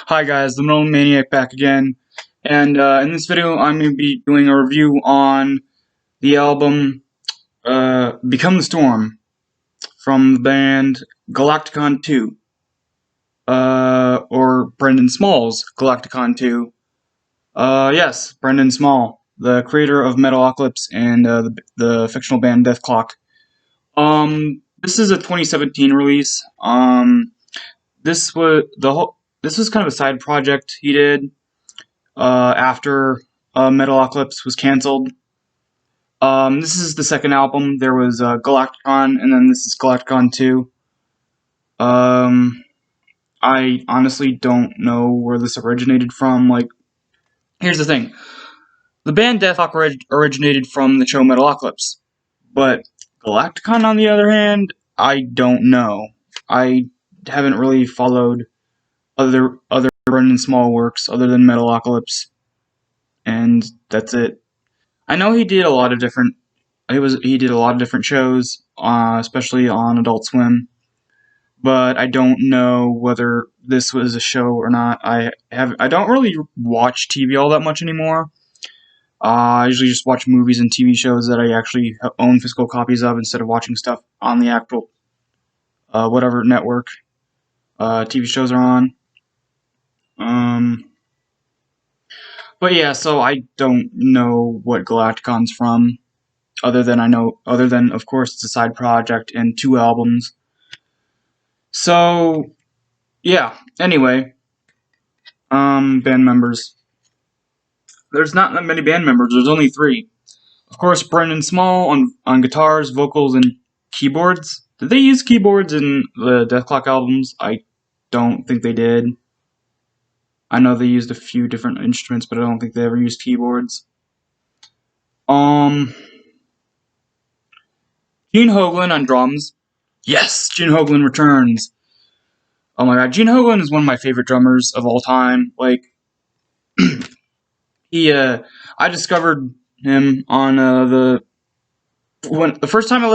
Hi guys, the Metal Maniac back again, and in this video I'm going to be doing a review on the album Become the Storm from the band Galaktikon 2, or Brendan Small's Galaktikon 2. Yes, Brendan Small, the creator of Metalocalypse and the fictional band Death Clock. This is a 2017 release. This was kind of a side project he did after Metalocalypse was canceled. This is the second album. There was Galaktikon, and then this is Galaktikon 2. I honestly don't know where this originated from. Like, here's the thing. The band Death Clock originated from the show Metalocalypse. But Galaktikon, on the other hand, I don't know. I haven't really followed other Brendan Small works other than Metalocalypse, and that's it. I know he did a lot of different. He did a lot of different shows, especially on Adult Swim. But I don't know whether this was a show or not. I don't really watch TV all that much anymore. I usually just watch movies and TV shows that I actually own physical copies of instead of watching stuff on the actual whatever network TV shows are on. But yeah, so I don't know what Galaktikon's from, other than of course it's a side project and 2 albums. So yeah. Anyway, band members. There's not that many band members. There's only 3. Of course, Brendan Small on guitars, vocals, and keyboards. Did they use keyboards in the Death Clock albums? I don't think they did. I know they used a few different instruments, but I don't think they ever used keyboards. Gene Hoglan on drums. Yes, Gene Hoglan returns. Oh my god, Gene Hoglan is one of my favorite drummers of all time. Like, I discovered him on the first time I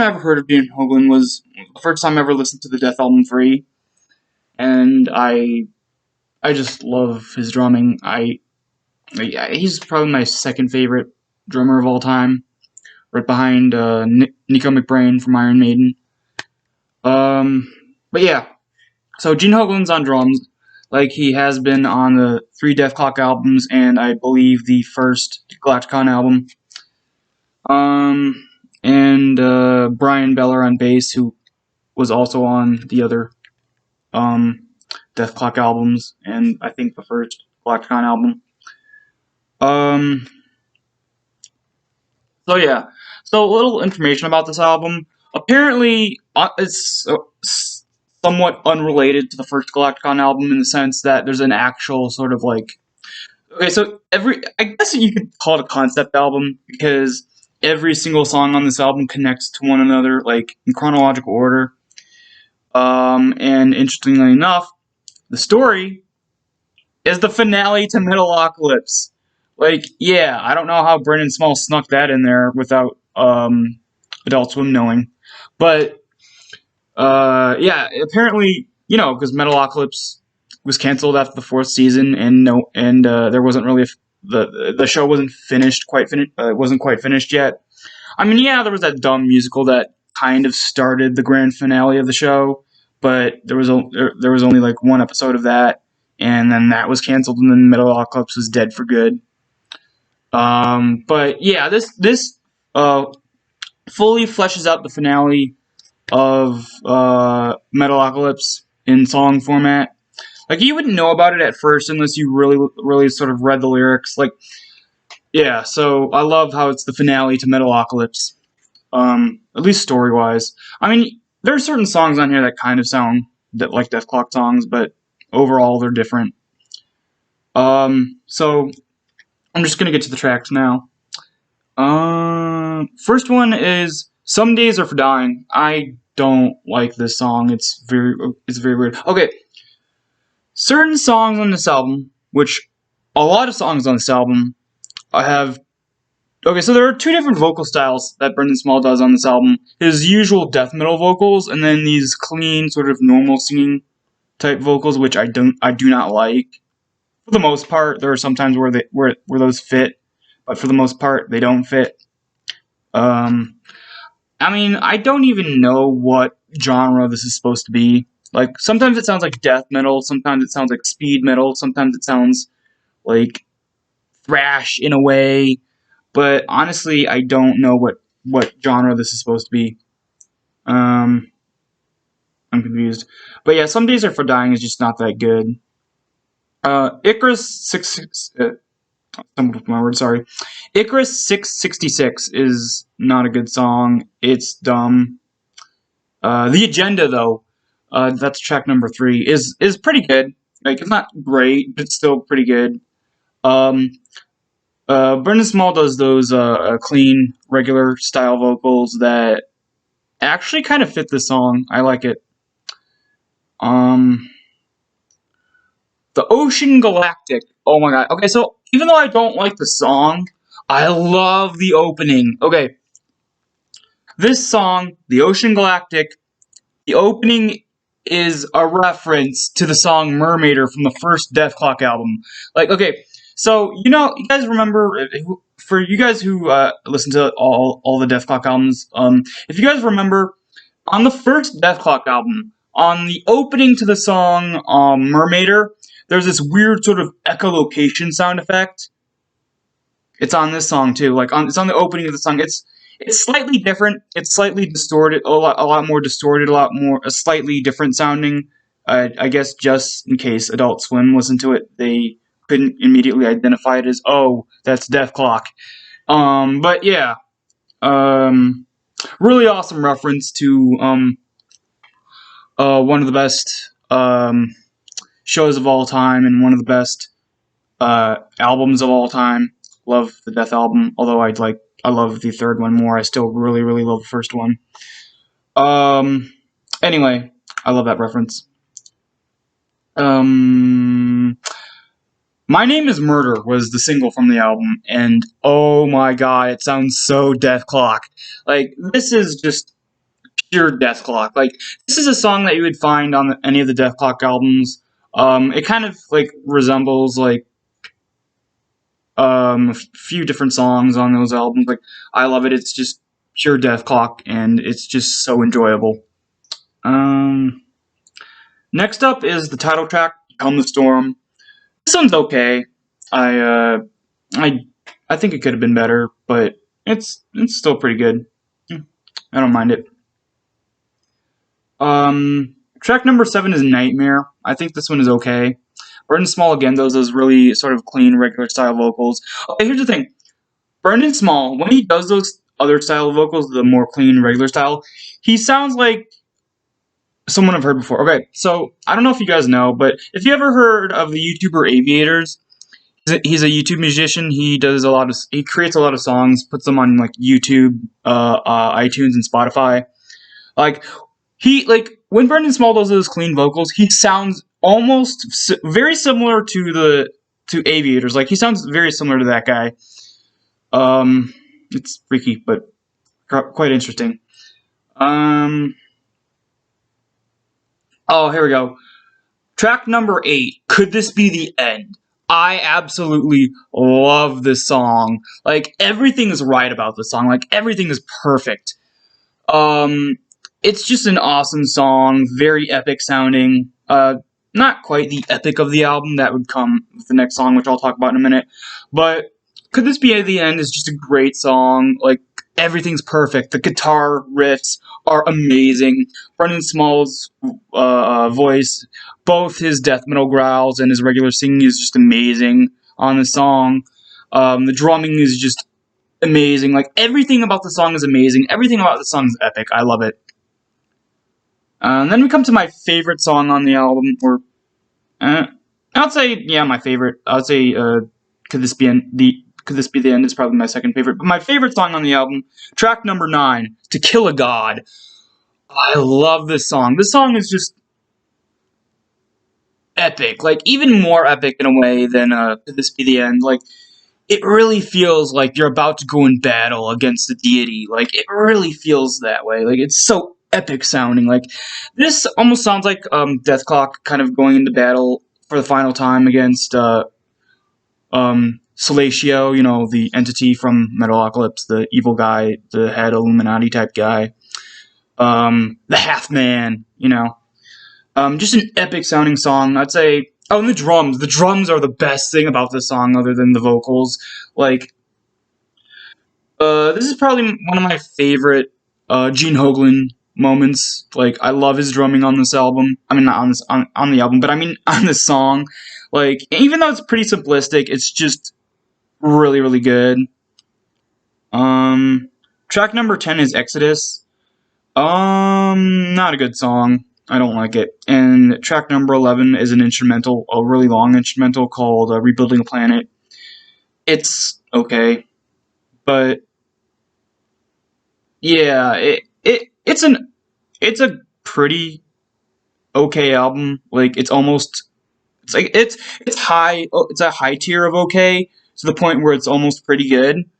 ever heard of Gene Hoglan was the first time I ever listened to the Death album 3, and I just love his drumming. He's probably my second favorite drummer of all time, right behind Nico McBrain from Iron Maiden. But yeah, so Gene Hoglan's on drums, like he has been on the 3 Death Clock albums, and I believe the first Galaktikon album. And Brian Beller on bass, who was also on the other Death Clock albums, and I think the first Galaktikon album. So yeah, so a little information about this album. Apparently, it's somewhat unrelated to the first Galaktikon album in the sense that there's an actual sort of like... Okay, so I guess you could call it a concept album, because every single song on this album connects to one another, like, in chronological order. And interestingly enough, the story is the finale to Metalocalypse. Like, yeah, I don't know how Brendan Small snuck that in there without Adult Swim knowing. But, yeah, apparently, because Metalocalypse was canceled after the 4th season, and there wasn't really the show wasn't wasn't quite finished yet. I mean, yeah, there was that dumb musical that kind of started the grand finale of the show, but there was only like 1 episode of that, and then that was canceled, and then Metalocalypse was dead for good. But yeah, this fully fleshes out the finale of Metalocalypse in song format. Like, you wouldn't know about it at first unless you really sort of read the lyrics. Like, yeah, so I love how it's the finale to Metalocalypse, at least story-wise. I mean, there are certain songs on here that kind of sound like Death Clock songs, but overall they're different. So I'm just gonna get to the tracks now. First one is "Some Days Are for Dying." I don't like this song. It's very weird. Okay. Certain songs on this album, which a lot of songs on this album, have... Okay, so there are 2 different vocal styles that Brendan Small does on this album. His usual death metal vocals, and then these clean, sort of normal singing type vocals, which I do not like. For the most part, there are some times where those fit, but for the most part, they don't fit. I mean, I don't even know what genre this is supposed to be. Like, sometimes it sounds like death metal, sometimes it sounds like speed metal, sometimes it sounds like thrash in a way, but honestly, I don't know what genre this is supposed to be. I'm confused. But yeah, Some Days Are for Dying is just not that good. Icarus 6... stumbled with my word, sorry. Icarus 666 is not a good song. It's dumb. The Agenda, though, that's track number 3, is pretty good. Like, it's not great, but it's still pretty good. Brendan Small does those clean, regular style vocals that actually kind of fit the song. I like it. The Ocean Galactic. Oh my god. Okay, so even though I don't like the song, I love the opening. Okay, this song, The Ocean Galactic, the opening is a reference to the song Mermaider from the first Death Clock album. Like, okay, so, you guys remember, for you guys who listen to all the Death Clock albums, if you guys remember, on the first Death Clock album, on the opening to the song Mermaider, there's this weird sort of echolocation sound effect. It's on this song too. It's on the opening of the song. It's slightly different. It's slightly distorted, a lot more distorted, a slightly different sounding. I guess just in case Adult Swim listened to it, they couldn't immediately identify it as, oh, that's Death Clock. But yeah, really awesome reference to one of the best shows of all time and one of the best albums of all time. Love the Death album, although I love the third one more. I still really, really love the first one. Anyway, I love that reference. My Name is Murder was the single from the album, and oh my god, it sounds so Death Clock. Like, this is just pure Death Clock. Like, this is a song that you would find on any of the Death Clock albums. It kind of, resembles, a few different songs on those albums. Like, I love it. It's just pure Death Clock, and it's just so enjoyable. Next up is the title track, Come the Storm. This one's okay. I think it could have been better, but it's still pretty good. I don't mind it. Track number 7 is Nightmare. I think this one is okay. Brendan Small, again, those really sort of clean, regular style vocals. Okay, here's the thing. Brendan Small, when he does those other style vocals, the more clean, regular style, he sounds like someone I've heard before. Okay, so I don't know if you guys know, but if you ever heard of the YouTuber Aviators, he's a YouTube musician. He creates a lot of songs, puts them on YouTube, iTunes, and Spotify. When Brendan Small does those clean vocals, he sounds almost very similar to Aviators. Like, he sounds very similar to that guy. It's freaky, but quite interesting. Oh, here we go. Track number 8, Could This Be the End? I absolutely love this song. Like, everything is right about this song. Like, everything is perfect. It's just an awesome song, very epic sounding. Not quite the epic of the album, that would come with the next song, which I'll talk about in a minute. But Could This Be the End is just a great song. Like, everything's perfect. The guitar riffs are amazing. Brendan Small's voice, both his death metal growls and his regular singing is just amazing on the song. The drumming is just amazing. Like, everything about the song is amazing. Everything about the song is epic. I love it. And then we come to my favorite song on the album, I'd say, yeah, my favorite. I would say, Could This Be the End is probably my second favorite. But my favorite song on the album, track number 9, To Kill a God. I love this song. This song is just epic. Like, even more epic in a way than Could This Be the End. Like, it really feels like you're about to go in battle against the deity. Like, it really feels that way. Like, it's so epic sounding. Like this almost sounds like Deathclock kind of going into battle for the final time against Salatio, you know, the entity from Metalocalypse, the evil guy, the head Illuminati type guy. The Half Man, you know. Just an epic sounding song. I'd say. Oh, and the drums. The drums are the best thing about this song, other than the vocals. Like, this is probably one of my favorite Gene Hoglan moments. Like, I love his drumming on this album. I mean, not on this on the album, but I mean on this song. Like, even though it's pretty simplistic, it's just really, really good. Track number 10 is Exodus. Not a good song. I don't like it. And track number 11 is an instrumental, a really long instrumental called Rebuilding a Planet. It's okay, but yeah, it's a pretty okay album. Like it's high. It's a high tier of okay to the point where it's almost pretty good,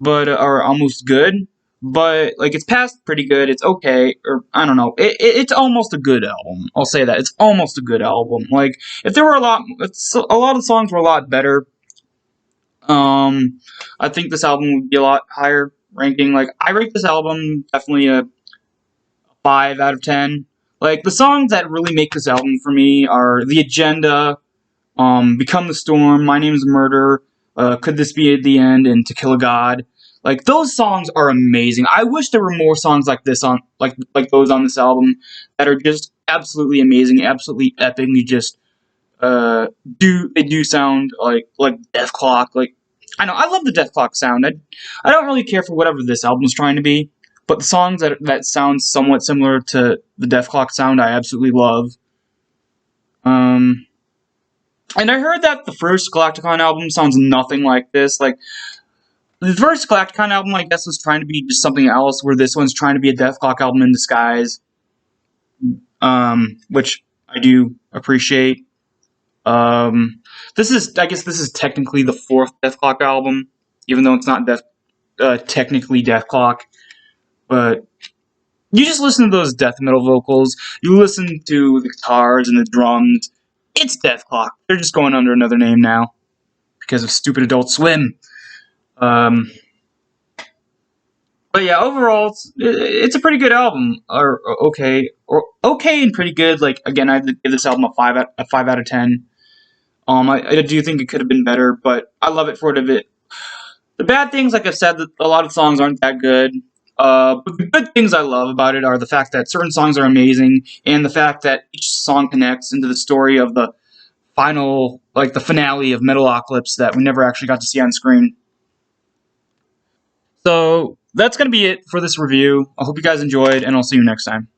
but or almost good. But like it's past pretty good. It's okay, or I don't know. It's almost a good album. I'll say that it's almost a good album. Like if there were a lot of songs were a lot better. I think this album would be a lot higher ranking. Like I rate this album definitely a 5 out of 10. Like the songs that really make this album for me are The Agenda, Become the Storm, My Name is Murder, Could This Be the End, and To Kill a God. Like those songs are amazing. I wish there were more songs like this on like those on this album that are just absolutely amazing, absolutely epic. You just they do sound like Deathclock. Like I know I love the Deathclock sound. I don't really care for whatever this album's trying to be, but the songs that sound somewhat similar to the Deathclock sound, I absolutely love. Um, and I heard that the first Galaktikon album sounds nothing like this. Like the first Galaktikon album, I guess, was trying to be just something else, where this one's trying to be a Deathclock album in disguise, which I do appreciate. I guess this is technically the fourth Deathclock album, even though it's not technically Deathclock. But you just listen to those death metal vocals, you listen to the guitars and the drums. It's Deathclock. They're just going under another name now because of stupid Adult Swim. But yeah, overall, it's a pretty good album. Or okay and pretty good. Like again, I'd give this album a 5 out of 10. I do think it could have been better, but I love it for it a bit. The bad things, like I've said, that a lot of songs aren't that good. But the good things I love about it are the fact that certain songs are amazing, and the fact that each song connects into the story of the final, like the finale of Metalocalypse that we never actually got to see on screen. So that's going to be it for this review. I hope you guys enjoyed, and I'll see you next time.